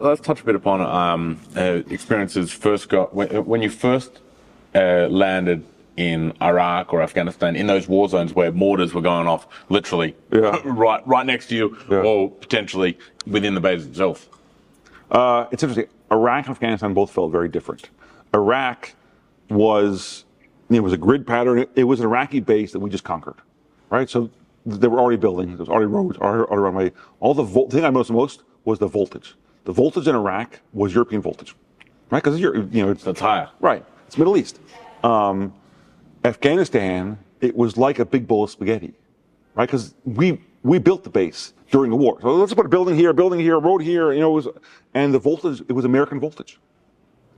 Let's touch a bit upon experiences when you first landed in Iraq or Afghanistan, in those war zones where mortars were going off literally right next to you, or potentially within the base itself. It's interesting. Iraq and Afghanistan both felt very different. Iraq was, it was a grid pattern. It was an Iraqi base that we just conquered, right? So there were already buildings, there was already roads, already runway. The thing I noticed the most was the voltage. The voltage in Iraq was European voltage, right? Because it's higher, right? It's Middle East. Afghanistan, it was like a big bowl of spaghetti, right? Because we built the base during the war. So let's put a building here, a road here, and the voltage, it was American voltage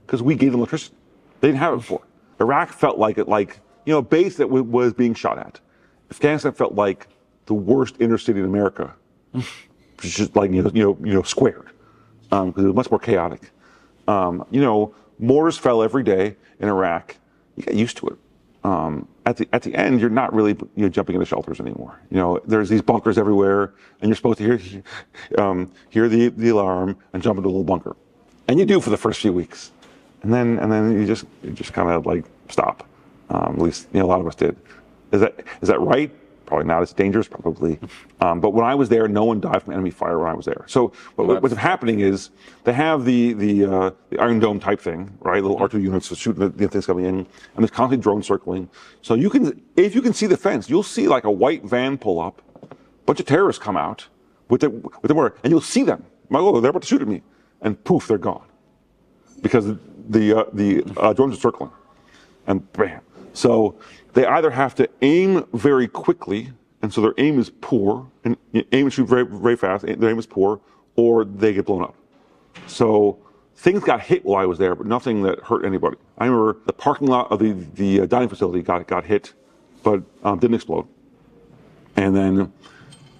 because we gave them electricity. They didn't have it before. Iraq felt like a base that was being shot at. Afghanistan felt like the worst inner city in America, just like squared, because it was much more chaotic. Mortars fell every day in Iraq. You get used to it. At the end, you're not really jumping into shelters anymore. There's these bunkers everywhere, and you're supposed to hear the alarm and jump into a little bunker, and you do for the first few weeks, and then you just kind of like stop. At least a lot of us did. Is that right? Probably not. It's dangerous, probably. But when I was there, no one died from enemy fire when I was there. So what's happening is they have the Iron Dome type thing, right? Little R2 units shooting the things coming in, and there's constantly drones circling. So if you can see the fence, you'll see like a white van pull up, a bunch of terrorists come out with the mortar, and you'll see them. Oh, they're about to shoot at me, and poof, they're gone because the drones are circling, and bam. So they either have to aim very quickly, and so their aim is poor, and aim and shoot very, very fast, their aim is poor, or they get blown up. So things got hit while I was there, but nothing that hurt anybody. I remember the parking lot of the dining facility got hit, but didn't explode. And then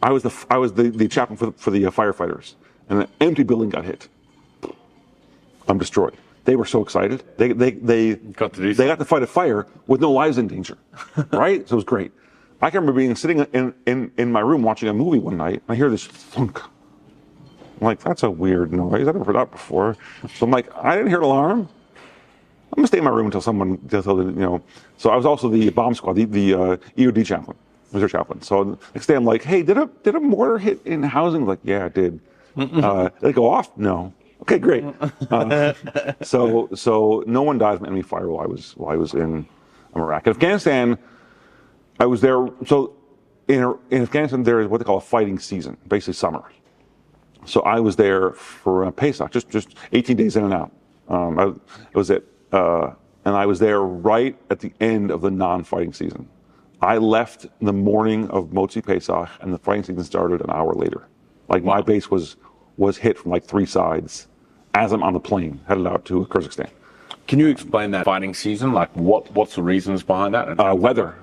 I was the chaplain for the firefighters, and an empty building got hit. I'm destroyed. They were so excited. They got to fight a fire with no lives in danger, right? So it was great. I can remember sitting in my room watching a movie one night, and I hear this thunk. I'm like, that's a weird noise. I've never heard that before. So I'm like, I didn't hear an alarm. I'm gonna stay in my room until someone, So I was also the bomb squad, the EOD chaplain, reserve chaplain. So next day I'm like, hey, did a mortar hit in housing? Like, yeah, it did. Did it go off? No. Okay, great. So no one died from enemy fire while I was in Iraq. In Afghanistan, I was there. So in Afghanistan, there is what they call a fighting season, basically summer. So I was there for Pesach, just 18 days in and out. And I was there right at the end of the non-fighting season. I left the morning of Motzi Pesach, and the fighting season started an hour later. Like my base was hit from like three sides as I'm on the plane headed out to Kyrgyzstan. Can you explain that fighting season? Like what's the reasons behind that? Weather.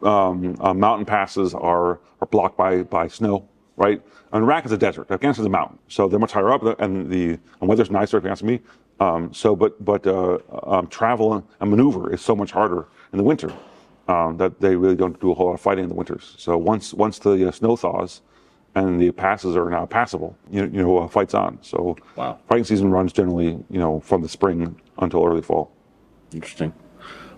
Mountain passes are blocked by snow, right? And Iraq is a desert. Afghanistan is a mountain, so they're much higher up, and weather's nicer if you ask me. But travel and maneuver is so much harder in the winter that they really don't do a whole lot of fighting in the winters. So once the snow thaws and the passes are now passable, fights on. So fighting season runs generally, from the spring until early fall. Interesting.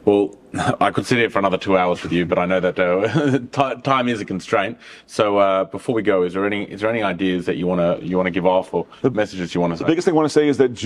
Well, I could sit here for another 2 hours with you, but I know that time is a constraint. So before we go, is there any ideas that you want to give off, or messages you want to say? The biggest thing I want to say is that